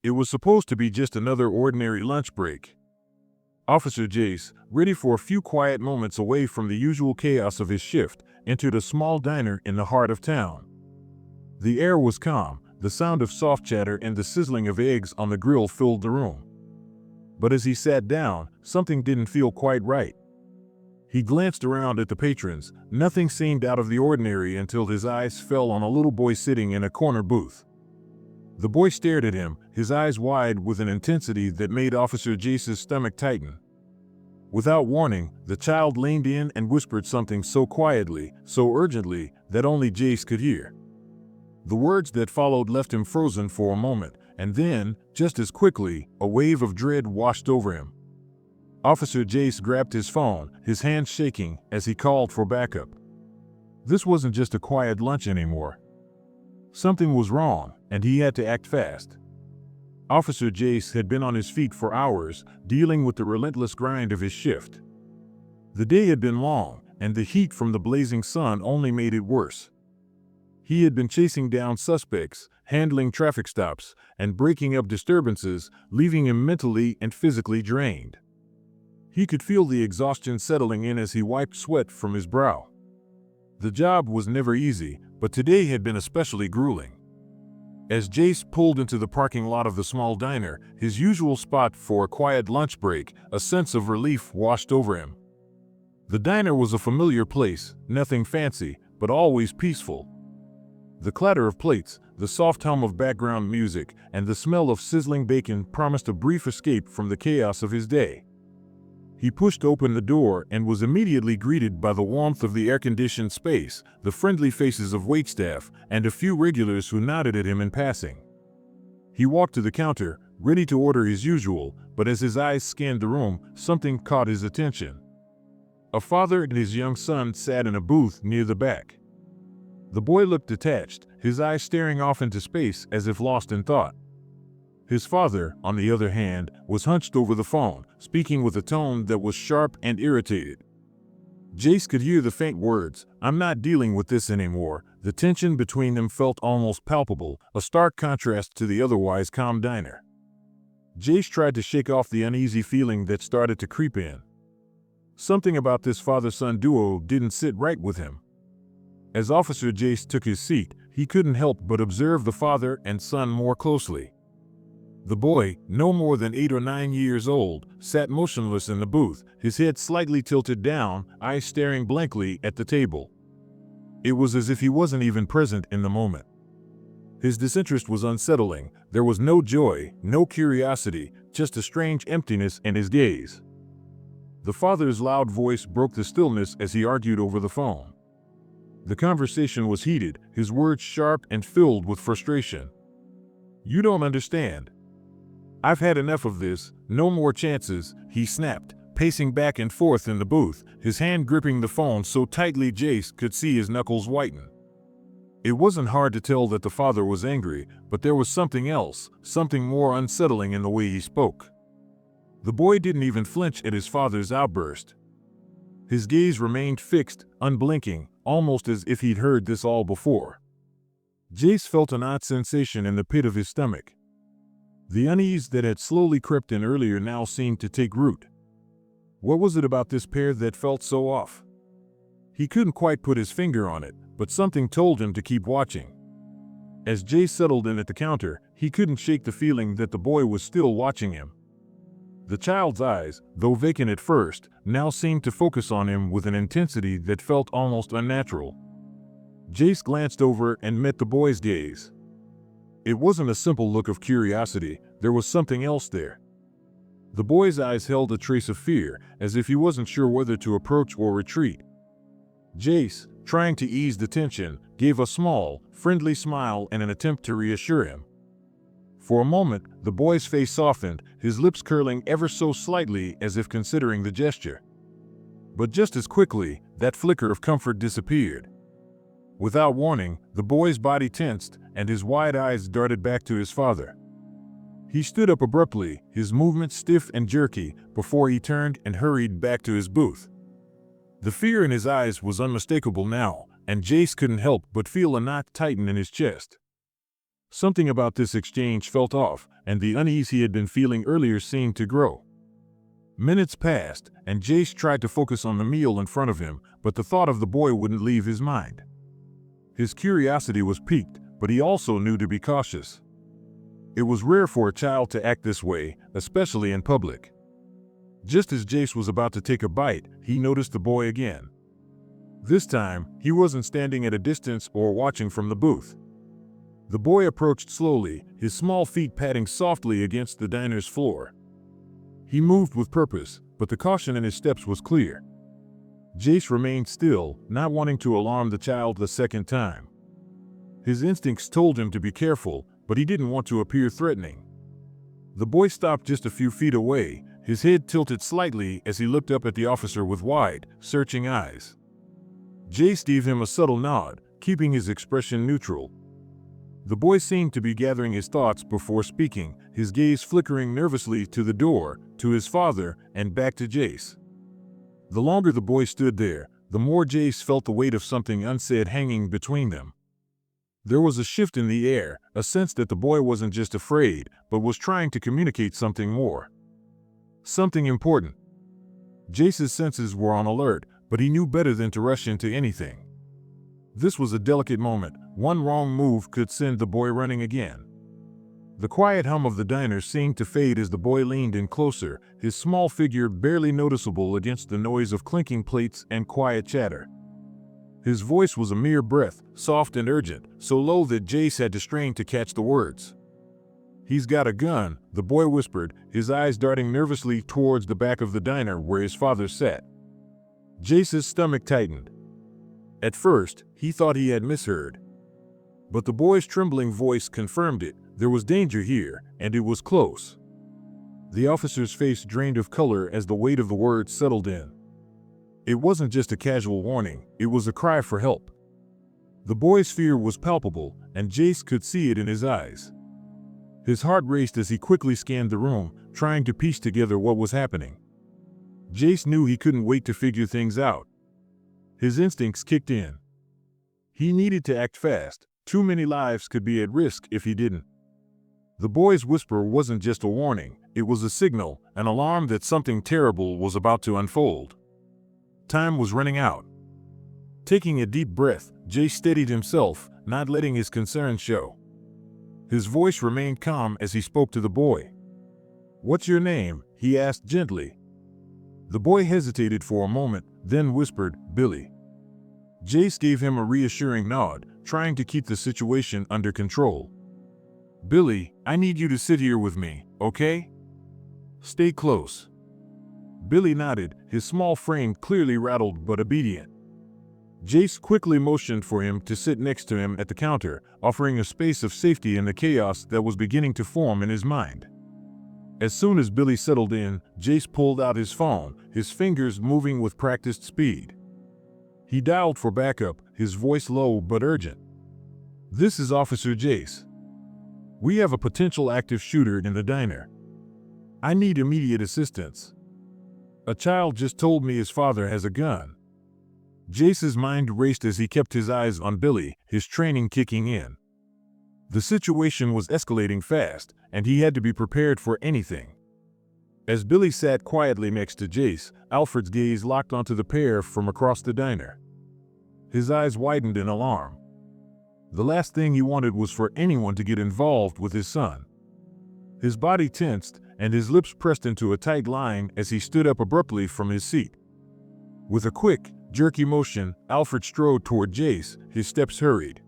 It was supposed to be just another ordinary lunch break. Officer Jace, ready for a few quiet moments away from the usual chaos of his shift, entered a small diner in the heart of town. The air was calm, the sound of soft chatter and the sizzling of eggs on the grill filled the room. But as he sat down, something didn't feel quite right. He glanced around at the patrons. Nothing seemed out of the ordinary until his eyes fell on a little boy sitting in a corner booth. The boy stared at him, his eyes wide with an intensity that made Officer Jace's stomach tighten. Without warning, the child leaned in and whispered something so quietly, so urgently, that only Jace could hear. The words that followed left him frozen for a moment, and then, just as quickly, a wave of dread washed over him. Officer Jace grabbed his phone, his hands shaking, as he called for backup. This wasn't just a quiet lunch anymore. Something was wrong, and he had to act fast. Officer Jace had been on his feet for hours, dealing with the relentless grind of his shift. The day had been long, and the heat from the blazing sun only made it worse. He had been chasing down suspects, handling traffic stops, and breaking up disturbances, leaving him mentally and physically drained. He could feel the exhaustion settling in as he wiped sweat from his brow. The job was never easy, but today had been especially grueling. As Jace pulled into the parking lot of the small diner, his usual spot for a quiet lunch break, a sense of relief washed over him. The diner was a familiar place, nothing fancy, but always peaceful. The clatter of plates, the soft hum of background music, and the smell of sizzling bacon promised a brief escape from the chaos of his day. He pushed open the door and was immediately greeted by the warmth of the air-conditioned space, the friendly faces of waitstaff, and a few regulars who nodded at him in passing. He walked to the counter, ready to order his usual, but as his eyes scanned the room, something caught his attention. A father and his young son sat in a booth near the back. The boy looked detached, his eyes staring off into space as if lost in thought. His father, on the other hand, was hunched over the phone, speaking with a tone that was sharp and irritated. Jace could hear the faint words, "I'm not dealing with this anymore." The tension between them felt almost palpable, a stark contrast to the otherwise calm diner. Jace tried to shake off the uneasy feeling that started to creep in. Something about this father-son duo didn't sit right with him. As Officer Jace took his seat, he couldn't help but observe the father and son more closely. The boy, no more than 8 or 9 years old, sat motionless in the booth, his head slightly tilted down, eyes staring blankly at the table. It was as if he wasn't even present in the moment. His disinterest was unsettling. There was no joy, no curiosity, just a strange emptiness in his gaze. The father's loud voice broke the stillness as he argued over the phone. The conversation was heated, his words sharp and filled with frustration. "You don't understand. I've had enough of this, no more chances," he snapped, pacing back and forth in the booth, his hand gripping the phone so tightly Jace could see his knuckles whiten. It wasn't hard to tell that the father was angry, but there was something else, something more unsettling in the way he spoke. The boy didn't even flinch at his father's outburst. His gaze remained fixed, unblinking, almost as if he'd heard this all before. Jace felt an odd sensation in the pit of his stomach. The unease that had slowly crept in earlier now seemed to take root. What was it about this pair that felt so off? He couldn't quite put his finger on it, but something told him to keep watching. As Jace settled in at the counter, he couldn't shake the feeling that the boy was still watching him. The child's eyes, though vacant at first, now seemed to focus on him with an intensity that felt almost unnatural. Jace glanced over and met the boy's gaze. It wasn't a simple look of curiosity, there was something else there. The boy's eyes held a trace of fear, as if he wasn't sure whether to approach or retreat. Jace, trying to ease the tension, gave a small, friendly smile in an attempt to reassure him. For a moment, the boy's face softened, his lips curling ever so slightly as if considering the gesture. But just as quickly, that flicker of comfort disappeared. Without warning, the boy's body tensed, and his wide eyes darted back to his father. He stood up abruptly, his movement stiff and jerky, before he turned and hurried back to his booth. The fear in his eyes was unmistakable now, and Jace couldn't help but feel a knot tighten in his chest. Something about this exchange felt off, and the unease he had been feeling earlier seemed to grow. Minutes passed, and Jace tried to focus on the meal in front of him, but the thought of the boy wouldn't leave his mind. His curiosity was piqued, but he also knew to be cautious. It was rare for a child to act this way, especially in public. Just as Jace was about to take a bite, he noticed the boy again. This time, he wasn't standing at a distance or watching from the booth. The boy approached slowly, his small feet padding softly against the diner's floor. He moved with purpose, but the caution in his steps was clear. Jace remained still, not wanting to alarm the child the second time. His instincts told him to be careful, but he didn't want to appear threatening. The boy stopped just a few feet away, his head tilted slightly as he looked up at the officer with wide, searching eyes. Jace gave him a subtle nod, keeping his expression neutral. The boy seemed to be gathering his thoughts before speaking, his gaze flickering nervously to the door, to his father, and back to Jace. The longer the boy stood there, the more Jace felt the weight of something unsaid hanging between them. There was a shift in the air, a sense that the boy wasn't just afraid, but was trying to communicate something more. Something important. Jace's senses were on alert, but he knew better than to rush into anything. This was a delicate moment. One wrong move could send the boy running again. The quiet hum of the diner seemed to fade as the boy leaned in closer, his small figure barely noticeable against the noise of clinking plates and quiet chatter. His voice was a mere breath, soft and urgent, so low that Jace had to strain to catch the words. "He's got a gun," the boy whispered, his eyes darting nervously towards the back of the diner where his father sat. Jace's stomach tightened. At first, he thought he had misheard. But the boy's trembling voice confirmed it. There was danger here, and it was close. The officer's face drained of color as the weight of the words settled in. It wasn't just a casual warning, it was a cry for help. The boy's fear was palpable, and Jace could see it in his eyes. His heart raced as he quickly scanned the room, trying to piece together what was happening. Jace knew he couldn't wait to figure things out. His instincts kicked in. He needed to act fast. Too many lives could be at risk if he didn't. The boy's whisper wasn't just a warning, it was a signal, an alarm that something terrible was about to unfold. Time was running out. Taking a deep breath, Jace steadied himself, not letting his concern show. His voice remained calm as he spoke to the boy. "What's your name?" he asked gently. The boy hesitated for a moment, then whispered, "Billy." Jace gave him a reassuring nod, trying to keep the situation under control. "Billy, I need you to sit here with me, okay? Stay close." Billy nodded, his small frame clearly rattled but obedient. Jace quickly motioned for him to sit next to him at the counter, offering a space of safety in the chaos that was beginning to form in his mind. As soon as Billy settled in, Jace pulled out his phone, his fingers moving with practiced speed. He dialed for backup, his voice low but urgent. "This is Officer Jace. We have a potential active shooter in the diner. I need immediate assistance. A child just told me his father has a gun." Jace's mind raced as he kept his eyes on Billy, his training kicking in. The situation was escalating fast, and he had to be prepared for anything. As Billy sat quietly next to Jace, Alfred's gaze locked onto the pair from across the diner. His eyes widened in alarm. The last thing he wanted was for anyone to get involved with his son. His body tensed, and his lips pressed into a tight line as he stood up abruptly from his seat. With a quick, jerky motion, Alfred strode toward Jace, his steps hurried.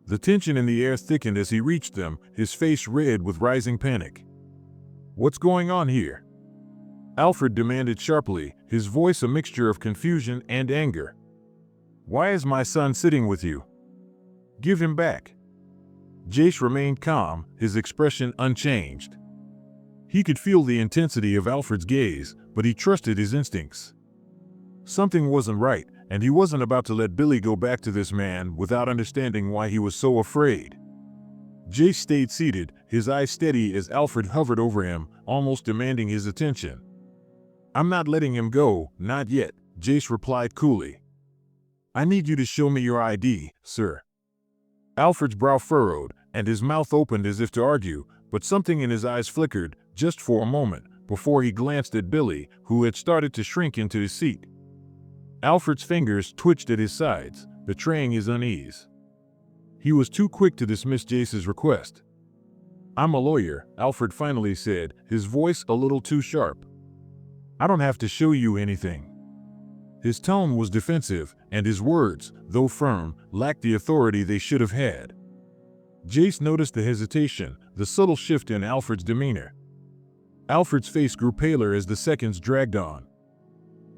The tension in the air thickened as he reached them, his face red with rising panic. "What's going on here?" Alfred demanded sharply, his voice a mixture of confusion and anger. "Why is my son sitting with you? Give him back." Jace remained calm, his expression unchanged. He could feel the intensity of Alfred's gaze, but he trusted his instincts. Something wasn't right, and he wasn't about to let Billy go back to this man without understanding why he was so afraid. Jace stayed seated, his eyes steady as Alfred hovered over him, almost demanding his attention. "I'm not letting him go, not yet," Jace replied coolly. "I need you to show me your ID, sir." Alfred's brow furrowed, and his mouth opened as if to argue, but something in his eyes flickered, just for a moment, before he glanced at Billy, who had started to shrink into his seat. Alfred's fingers twitched at his sides, betraying his unease. He was too quick to dismiss Jace's request. "I'm a lawyer," Alfred finally said, his voice a little too sharp. "I don't have to show you anything." His tone was defensive, and his words, though firm, lacked the authority they should have had. Jace noticed the hesitation, the subtle shift in Alfred's demeanor. Alfred's face grew paler as the seconds dragged on.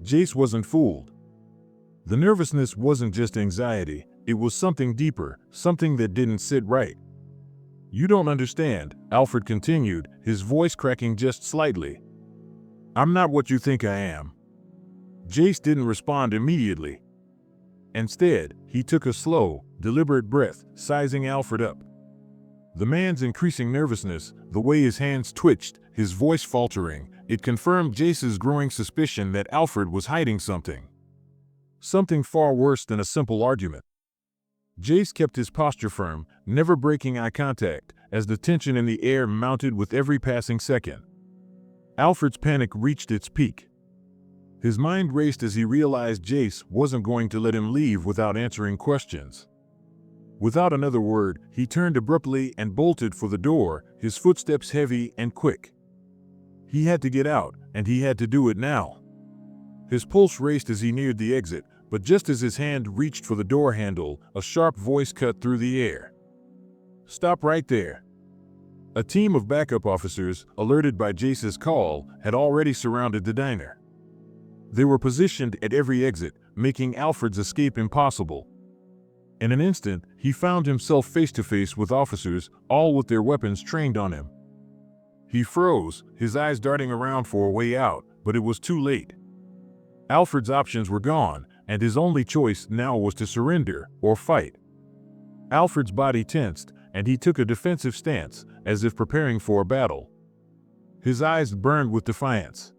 Jace wasn't fooled. The nervousness wasn't just anxiety, it was something deeper, something that didn't sit right. "You don't understand," Alfred continued, his voice cracking just slightly. "I'm not what you think I am." Jace didn't respond immediately. Instead, he took a slow, deliberate breath, sizing Alfred up. The man's increasing nervousness, the way his hands twitched, his voice faltering, it confirmed Jace's growing suspicion that Alfred was hiding something. Something far worse than a simple argument. Jace kept his posture firm, never breaking eye contact, as the tension in the air mounted with every passing second. Alfred's panic reached its peak. His mind raced as he realized Jace wasn't going to let him leave without answering questions. Without another word, he turned abruptly and bolted for the door, his footsteps heavy and quick. He had to get out, and he had to do it now. His pulse raced as he neared the exit, but just as his hand reached for the door handle, a sharp voice cut through the air. "Stop right there." A team of backup officers, alerted by Jace's call, had already surrounded the diner. They were positioned at every exit, making Alfred's escape impossible. In an instant, he found himself face to face with officers, all with their weapons trained on him. He froze, his eyes darting around for a way out, but it was too late. Alfred's options were gone, and his only choice now was to surrender or fight. Alfred's body tensed, and he took a defensive stance, as if preparing for a battle. His eyes burned with defiance.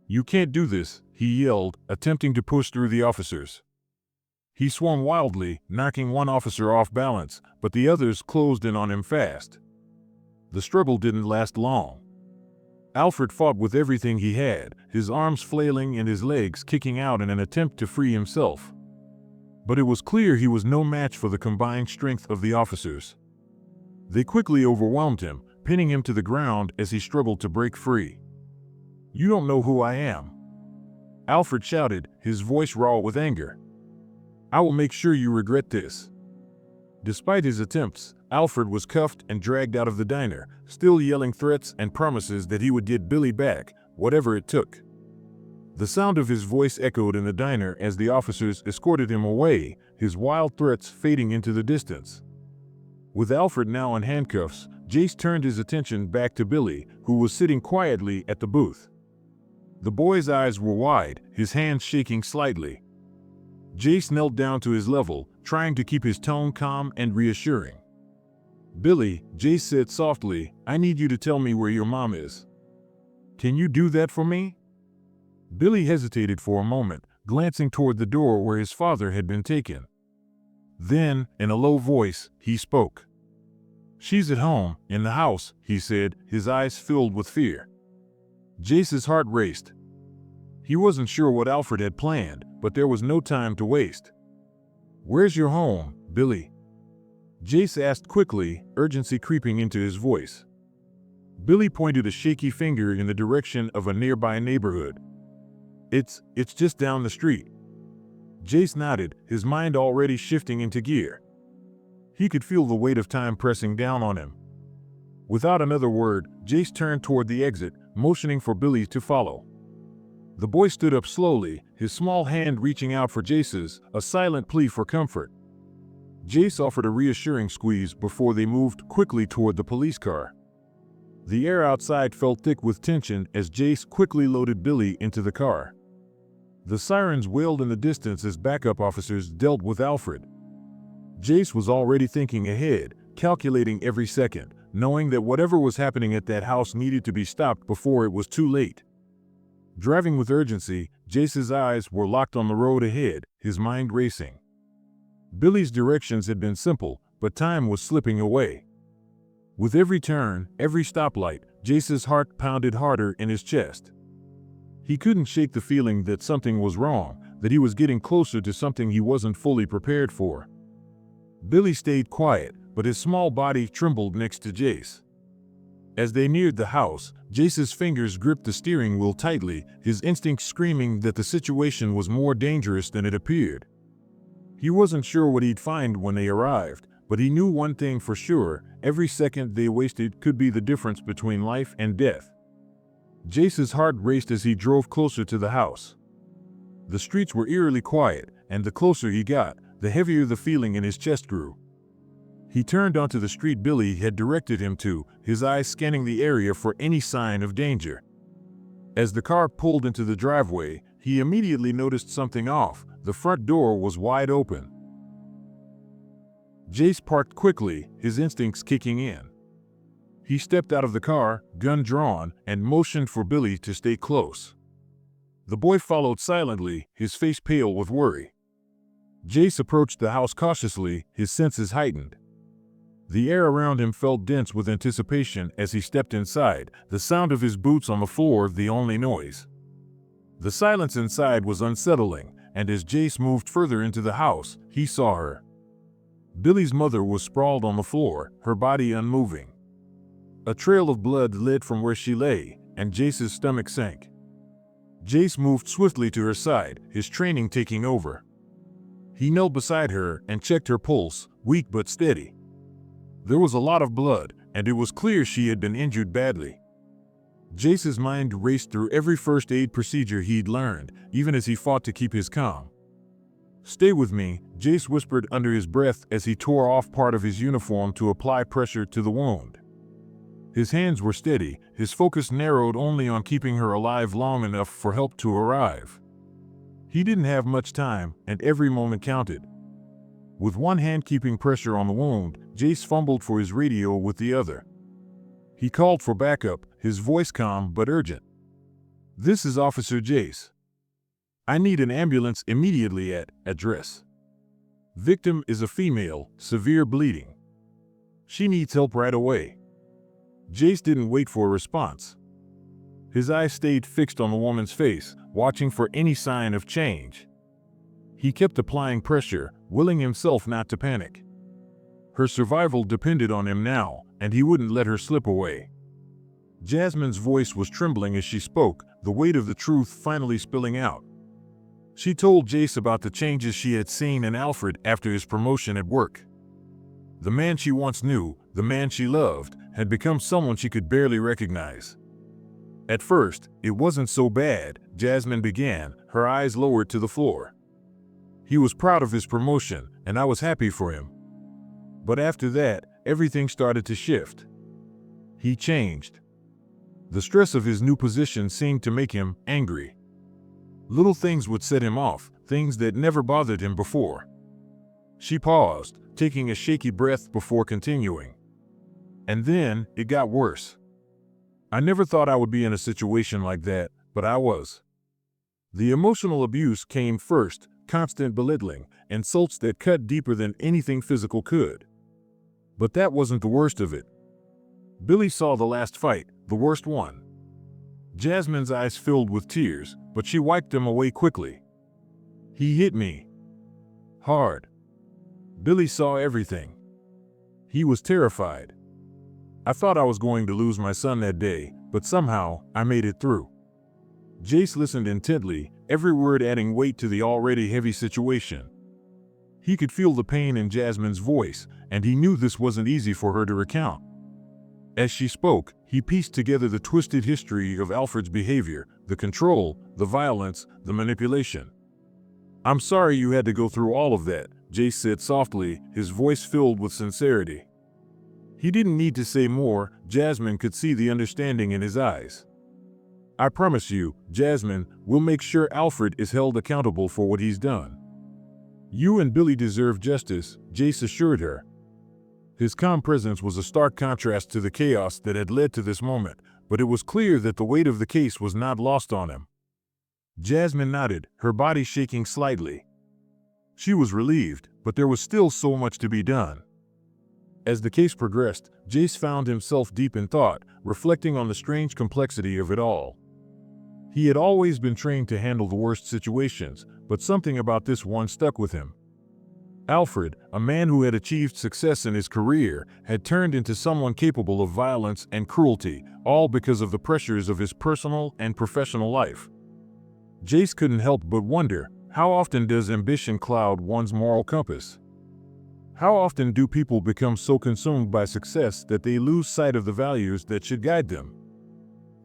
"You can't do this," he yelled, attempting to push through the officers. He swung wildly, knocking one officer off balance, but the others closed in on him fast. The struggle didn't last long. Alfred fought with everything he had, his arms flailing and his legs kicking out in an attempt to free himself. But it was clear he was no match for the combined strength of the officers. They quickly overwhelmed him, pinning him to the ground as he struggled to break free. "You don't know who I am," Alfred shouted, his voice raw with anger. "I will make sure you regret this." Despite his attempts, Alfred was cuffed and dragged out of the diner, still yelling threats and promises that he would get Billy back, whatever it took. The sound of his voice echoed in the diner as the officers escorted him away, his wild threats fading into the distance. With Alfred now in handcuffs, Jace turned his attention back to Billy, who was sitting quietly at the booth. The boy's eyes were wide, his hands shaking slightly. Jace knelt down to his level, trying to keep his tone calm and reassuring. "Billy," Jace said softly, "I need you to tell me where your mom is. Can you do that for me?" Billy hesitated for a moment, glancing toward the door where his father had been taken. Then, in a low voice, he spoke. "She's at home, in the house," he said, his eyes filled with fear. Jace's heart raced. He wasn't sure what Alfred had planned, but there was no time to waste. "Where's your home, Billy?" Jace asked quickly, urgency creeping into his voice. Billy pointed a shaky finger in the direction of a nearby neighborhood. It's just down the street." Jace nodded, his mind already shifting into gear. He could feel the weight of time pressing down on him. Without another word, Jace turned toward the exit, motioning for Billy to follow. The boy stood up slowly, his small hand reaching out for Jace's, a silent plea for comfort. Jace offered a reassuring squeeze before they moved quickly toward the police car. The air outside felt thick with tension as Jace quickly loaded Billy into the car. The sirens wailed in the distance as backup officers dealt with Alfred. Jace was already thinking ahead, calculating every second, knowing that whatever was happening at that house needed to be stopped before it was too late. Driving with urgency, Jace's eyes were locked on the road ahead, his mind racing. Billy's directions had been simple, but time was slipping away. With every turn, every stoplight, Jace's heart pounded harder in his chest. He couldn't shake the feeling that something was wrong, that he was getting closer to something he wasn't fully prepared for. Billy stayed quiet, but his small body trembled next to Jace. As they neared the house, Jace's fingers gripped the steering wheel tightly, his instincts screaming that the situation was more dangerous than it appeared. He wasn't sure what he'd find when they arrived, but he knew one thing for sure: every second they wasted could be the difference between life and death. Jace's heart raced as he drove closer to the house. The streets were eerily quiet, and the closer he got, the heavier the feeling in his chest grew. He turned onto the street Billy had directed him to, his eyes scanning the area for any sign of danger. As the car pulled into the driveway, he immediately noticed something off. The front door was wide open. Jace parked quickly, his instincts kicking in. He stepped out of the car, gun drawn, and motioned for Billy to stay close. The boy followed silently, his face pale with worry. Jace approached the house cautiously, his senses heightened. The air around him felt dense with anticipation as he stepped inside, the sound of his boots on the floor the only noise. The silence inside was unsettling, and as Jace moved further into the house, he saw her. Billy's mother was sprawled on the floor, her body unmoving. A trail of blood led from where she lay, and Jace's stomach sank. Jace moved swiftly to her side, his training taking over. He knelt beside her and checked her pulse, weak but steady. There was a lot of blood, and it was clear she had been injured badly. Jace's mind raced through every first aid procedure he'd learned, even as he fought to keep his calm. "Stay with me," Jace whispered under his breath as he tore off part of his uniform to apply pressure to the wound. His hands were steady, his focus narrowed only on keeping her alive long enough for help to arrive. He didn't have much time, and every moment counted. With one hand keeping pressure on the wound, Jace fumbled for his radio with the other. He called for backup, his voice calm but urgent. "This is Officer Jace. I need an ambulance immediately at address. Victim is a female, severe bleeding. She needs help right away." Jace didn't wait for a response. His eyes stayed fixed on the woman's face, watching for any sign of change. He kept applying pressure, willing himself not to panic. Her survival depended on him now, and he wouldn't let her slip away. Jasmine's voice was trembling as she spoke, the weight of the truth finally spilling out. She told Jace about the changes she had seen in Alfred after his promotion at work. The man she once knew, the man she loved, had become someone she could barely recognize. At first, it wasn't so bad, Jasmine began, her eyes lowered to the floor. He was proud of his promotion, and I was happy for him. But after that, everything started to shift. He changed. The stress of his new position seemed to make him angry. Little things would set him off, things that never bothered him before. She paused, taking a shaky breath before continuing. And then, it got worse. I never thought I would be in a situation like that, but I was. The emotional abuse came first, constant belittling, insults that cut deeper than anything physical could. But that wasn't the worst of it. Billy saw the last fight, the worst one. Jasmine's eyes filled with tears, but she wiped them away quickly. "He hit me. Hard." Billy saw everything. He was terrified. "I thought I was going to lose my son that day, but somehow, I made it through." Jace listened intently, every word adding weight to the already heavy situation. He could feel the pain in Jasmine's voice, and he knew this wasn't easy for her to recount. As she spoke, he pieced together the twisted history of Alfred's behavior, the control, the violence, the manipulation. "I'm sorry you had to go through all of that," Jace said softly, his voice filled with sincerity. He didn't need to say more, Jasmine could see the understanding in his eyes. "I promise you, Jasmine, we'll make sure Alfred is held accountable for what he's done." "You and Billy deserve justice," Jace assured her. His calm presence was a stark contrast to the chaos that had led to this moment, but it was clear that the weight of the case was not lost on him. Jasmine nodded, her body shaking slightly. She was relieved, but there was still so much to be done. As the case progressed, Jace found himself deep in thought, reflecting on the strange complexity of it all. He had always been trained to handle the worst situations, but something about this one stuck with him. Alfred, a man who had achieved success in his career, had turned into someone capable of violence and cruelty, all because of the pressures of his personal and professional life. Jace couldn't help but wonder, how often does ambition cloud one's moral compass? How often do people become so consumed by success that they lose sight of the values that should guide them?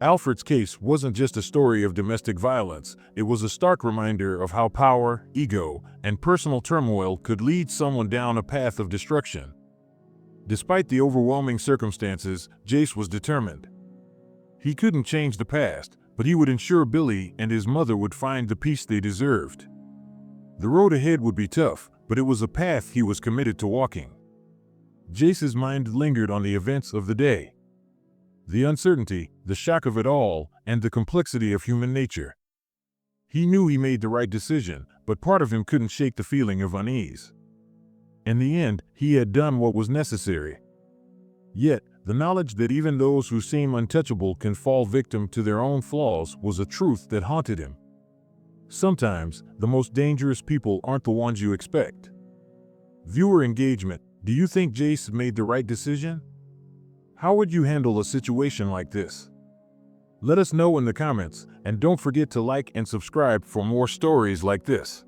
Alfred's case wasn't just a story of domestic violence, it was a stark reminder of how power, ego, and personal turmoil could lead someone down a path of destruction. Despite the overwhelming circumstances, Jace was determined. He couldn't change the past, but he would ensure Billy and his mother would find the peace they deserved. The road ahead would be tough, but it was a path he was committed to walking. Jace's mind lingered on the events of the day. The uncertainty, the shock of it all, and the complexity of human nature. He knew he made the right decision, but part of him couldn't shake the feeling of unease. In the end, he had done what was necessary. Yet, the knowledge that even those who seem untouchable can fall victim to their own flaws was a truth that haunted him. Sometimes, the most dangerous people aren't the ones you expect. Viewer engagement: do you think Jace made the right decision? How would you handle a situation like this? Let us know in the comments, and don't forget to like and subscribe for more stories like this.